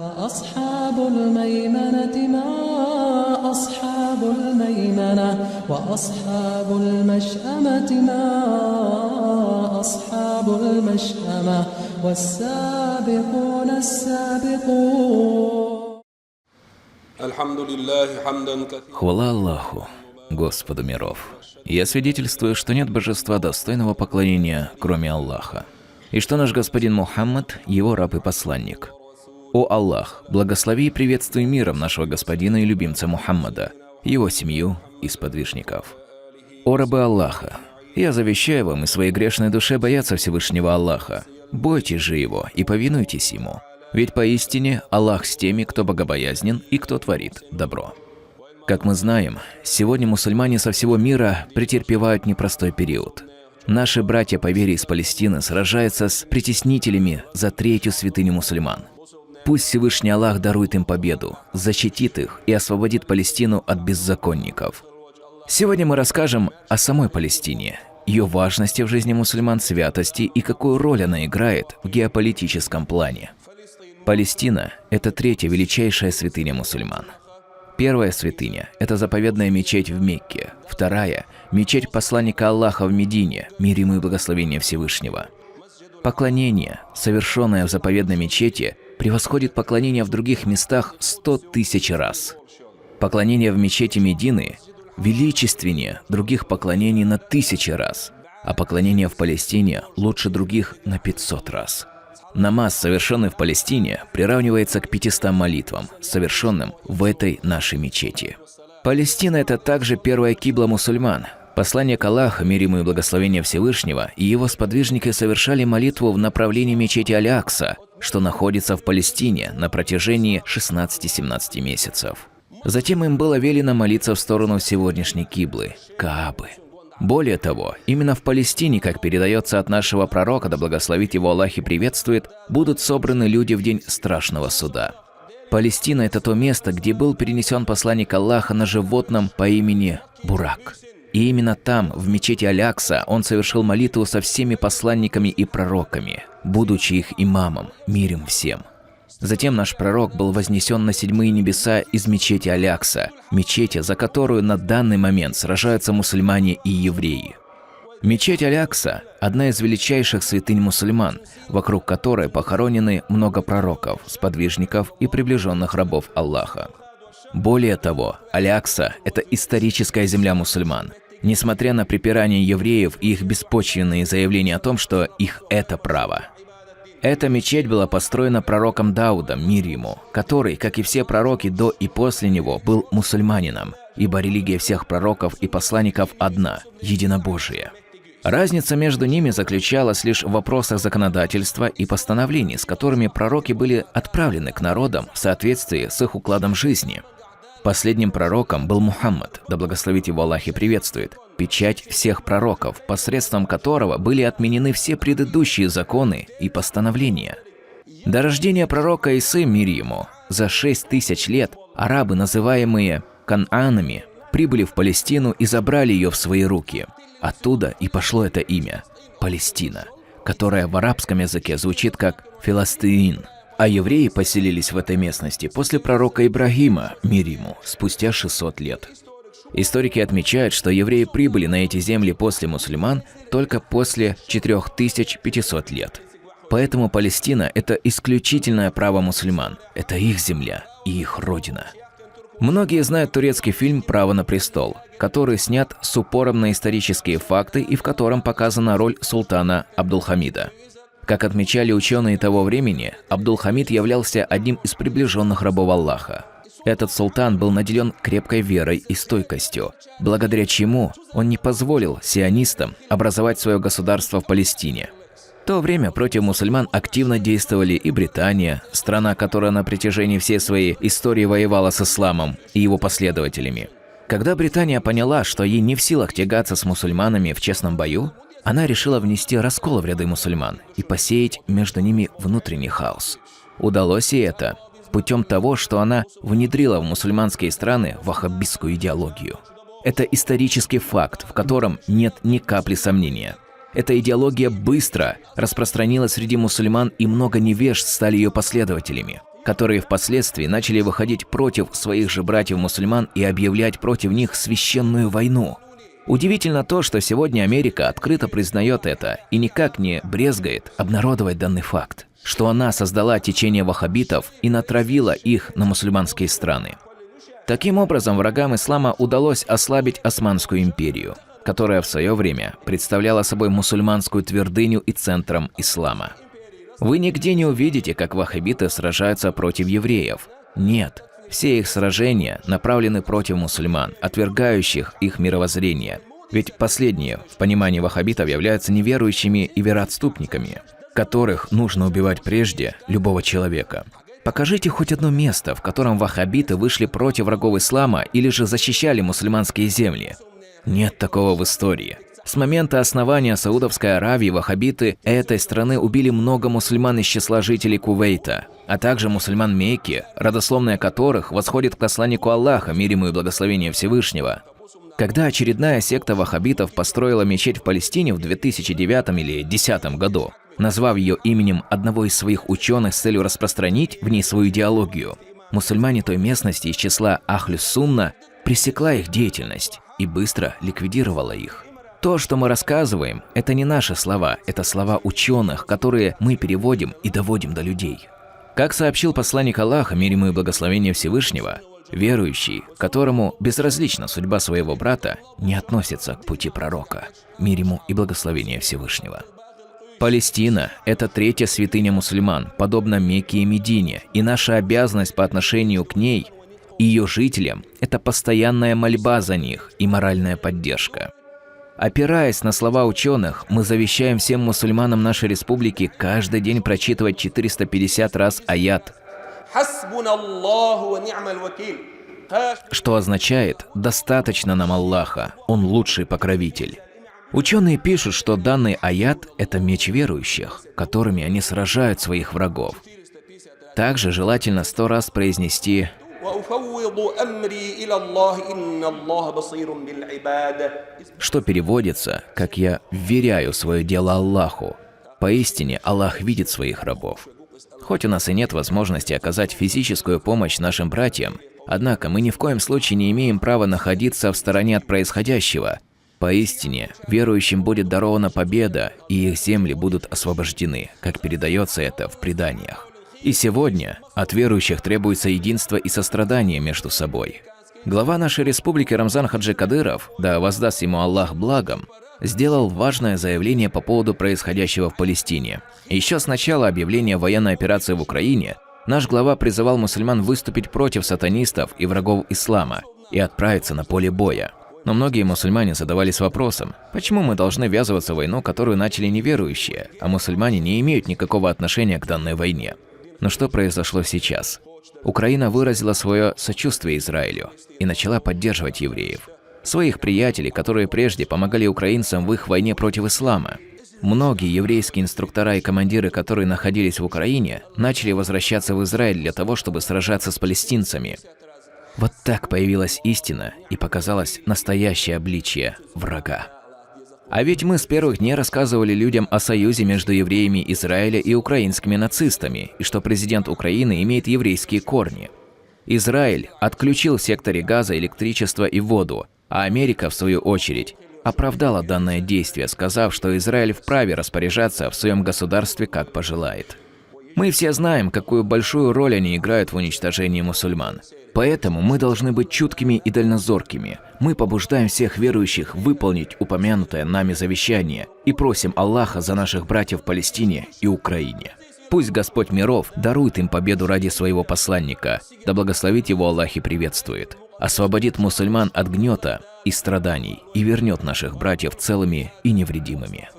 فأصحاب الميمنة ما أصحاب الميمنة وأصحاب المشأمة ما أصحاب المشأمة والسابقون السابقون. الحمد لله حمدا كثيرا. Хвала Аллаху, Господу миров. Я свидетельствую, что нет божества достойного поклонения, кроме Аллаха, и что наш господин Мухаммад – его раб и посланник. О Аллах, благослови и приветствуй миром нашего господина и любимца Мухаммада, его семью и сподвижников. О рабы Аллаха, я завещаю вам и своей грешной душе бояться Всевышнего Аллаха. Бойтесь же его и повинуйтесь ему, ведь поистине Аллах с теми, кто богобоязнен и кто творит добро. Как мы знаем, сегодня мусульмане со всего мира претерпевают непростой период. Наши братья по вере из Палестины сражаются с притеснителями за третью святыню мусульман. Пусть Всевышний Аллах дарует им победу, защитит их и освободит Палестину от беззаконников. Сегодня мы расскажем о самой Палестине, ее важности в жизни мусульман, святости и какую роль она играет в геополитическом плане. Палестина – это третья величайшая святыня мусульман. Первая святыня – это заповедная мечеть в Мекке, вторая – мечеть посланника Аллаха в Медине, мир ему и благословение Всевышнего. Поклонение, совершенное в заповедной мечети, превосходит поклонение в других местах 100 тысяч раз. Поклонение в мечети Медины величественнее других поклонений на 1000 раз, а поклонение в Палестине лучше других на 500 раз. Намаз, совершенный в Палестине, приравнивается к 500 молитвам, совершенным в этой нашей мечети. Палестина – это также первая кибла мусульман. Посланник Аллаха, мир ему и благословение Всевышнего, и его сподвижники совершали молитву в направлении мечети Аль-Акса, что находится в Палестине на протяжении 16-17 месяцев. Затем им было велено молиться в сторону сегодняшней киблы – Каабы. Более того, именно в Палестине, как передается от нашего пророка, да благословит его Аллах и приветствует, будут собраны люди в день страшного суда. Палестина – это то место, где был перенесен посланник Аллаха на животном по имени Бурак. И именно там, в мечети Аль-Акса, он совершил молитву со всеми посланниками и пророками, будучи их имамом, мир им всем. Затем наш пророк был вознесен на 7-е небеса из мечети Аль-Акса, мечети, за которую на данный момент сражаются мусульмане и евреи. Мечеть Аль-Акса – одна из величайших святынь мусульман, вокруг которой похоронены много пророков, сподвижников и приближенных рабов Аллаха. Более того, Аль-Акса – это историческая земля мусульман, несмотря на припирания евреев и их беспочвенные заявления о том, что их это право. Эта мечеть была построена пророком Даудом, мир ему, который, как и все пророки до и после него, был мусульманином, ибо религия всех пророков и посланников одна – единобожие. Разница между ними заключалась лишь в вопросах законодательства и постановлений, с которыми пророки были отправлены к народам в соответствии с их укладом жизни. Последним пророком был Мухаммад, да благословит его Аллах и приветствует, печать всех пророков, посредством которого были отменены все предыдущие законы и постановления. До рождения пророка Исы, мир ему, за 6000 лет арабы, называемые Кананами, прибыли в Палестину и забрали ее в свои руки. Оттуда и пошло это имя – Палестина, которое в арабском языке звучит как Филастиин. А евреи поселились в этой местности после пророка Ибрагима, мир ему, спустя 600 лет. Историки отмечают, что евреи прибыли на эти земли после мусульман только после 4500 лет. Поэтому Палестина – это исключительное право мусульман, это их земля и их родина. Многие знают турецкий фильм «Право на престол», который снят с упором на исторические факты и в котором показана роль султана Абдулхамида. Как отмечали ученые того времени, Абдулхамид являлся одним из приближенных рабов Аллаха. Этот султан был наделен крепкой верой и стойкостью, благодаря чему он не позволил сионистам образовать свое государство в Палестине. В то время против мусульман активно действовали и Британия, страна, которая на протяжении всей своей истории воевала с исламом и его последователями. Когда Британия поняла, что ей не в силах тягаться с мусульманами в честном бою, она решила внести раскол в ряды мусульман и посеять между ними внутренний хаос. Удалось ей это путем того, что она внедрила в мусульманские страны ваххабистскую идеологию. Это исторический факт, в котором нет ни капли сомнения. Эта идеология быстро распространилась среди мусульман, и много невежд стали ее последователями. которые впоследствии начали выходить против своих же братьев-мусульман и объявлять против них священную войну. Удивительно то, что сегодня Америка открыто признает это и никак не брезгает обнародовать данный факт, что она создала течение ваххабитов и натравила их на мусульманские страны. Таким образом, врагам ислама удалось ослабить Османскую империю, которая в свое время представляла собой мусульманскую твердыню и центром ислама. Вы нигде не увидите, как ваххабиты сражаются против евреев. Нет, все их сражения направлены против мусульман, отвергающих их мировоззрение. Ведь последние, в понимании ваххабитов, являются неверующими и вероотступниками, которых нужно убивать прежде любого человека. Покажите хоть одно место, в котором ваххабиты вышли против врагов ислама или же защищали мусульманские земли. Нет такого в истории. С момента основания Саудовской Аравии ваххабиты этой страны убили много мусульман из числа жителей Кувейта, а также мусульман Мекки, родословная которых восходит к посланнику Аллаха, мир ему и благословение Всевышнего. Когда очередная секта ваххабитов построила мечеть в Палестине в 2009 или 2010 году, назвав ее именем одного из своих ученых с целью распространить в ней свою идеологию, мусульмане той местности из числа Ахлюс-Сунна пресекла их деятельность и быстро ликвидировала их. То, что мы рассказываем, это не наши слова, это слова ученых, которые мы переводим и доводим до людей. Как сообщил посланник Аллаха, мир ему и благословение Всевышнего, верующий, которому безразлична судьба своего брата, не относится к пути пророка, мир ему и благословение Всевышнего. Палестина – это третья святыня мусульман, подобно Мекке и Медине, и наша обязанность по отношению к ней и ее жителям – это постоянная мольба за них и моральная поддержка. Опираясь на слова ученых, мы завещаем всем мусульманам нашей республики каждый день прочитывать 450 раз аят, что означает «достаточно нам Аллаха, Он лучший покровитель». Ученые пишут, что данный аят – это меч верующих, которыми они сражают своих врагов. Также желательно 100 раз произнести что переводится, как «я вверяю свое дело Аллаху». Поистине, Аллах видит своих рабов. Хоть у нас и нет возможности оказать физическую помощь нашим братьям, однако мы ни в коем случае не имеем права находиться в стороне от происходящего. Поистине, верующим будет дарована победа, и их земли будут освобождены, как передается это в преданиях. И сегодня от верующих требуется единство и сострадание между собой. Глава нашей республики Рамзан Хаджи Кадыров, да воздаст ему Аллах благом, сделал важное заявление по поводу происходящего в Палестине. Еще с начала объявления военной операции в Украине наш глава призывал мусульман выступить против сатанистов и врагов ислама и отправиться на поле боя. Но многие мусульмане задавались вопросом, почему мы должны ввязываться в войну, которую начали неверующие, а мусульмане не имеют никакого отношения к данной войне. Но что произошло сейчас? Украина выразила свое сочувствие Израилю и начала поддерживать евреев. Своих приятелей, которые прежде помогали украинцам в их войне против ислама. Многие еврейские инструктора и командиры, которые находились в Украине, начали возвращаться в Израиль для того, чтобы сражаться с палестинцами. Вот так появилась истина и показалось настоящее обличие врага. А ведь мы с первых дней рассказывали людям о союзе между евреями Израиля и украинскими нацистами, и что президент Украины имеет еврейские корни. Израиль отключил в секторе Газа электричество и воду, а Америка, в свою очередь, оправдала данное действие, сказав, что Израиль вправе распоряжаться в своем государстве, как пожелает. Мы все знаем, какую большую роль они играют в уничтожении мусульман. Поэтому мы должны быть чуткими и дальнозоркими. Мы побуждаем всех верующих выполнить упомянутое нами завещание и просим Аллаха за наших братьев в Палестине и Украине. Пусть Господь миров дарует им победу ради своего посланника, да благословит его Аллах и приветствует, освободит мусульман от гнета и страданий и вернет наших братьев целыми и невредимыми.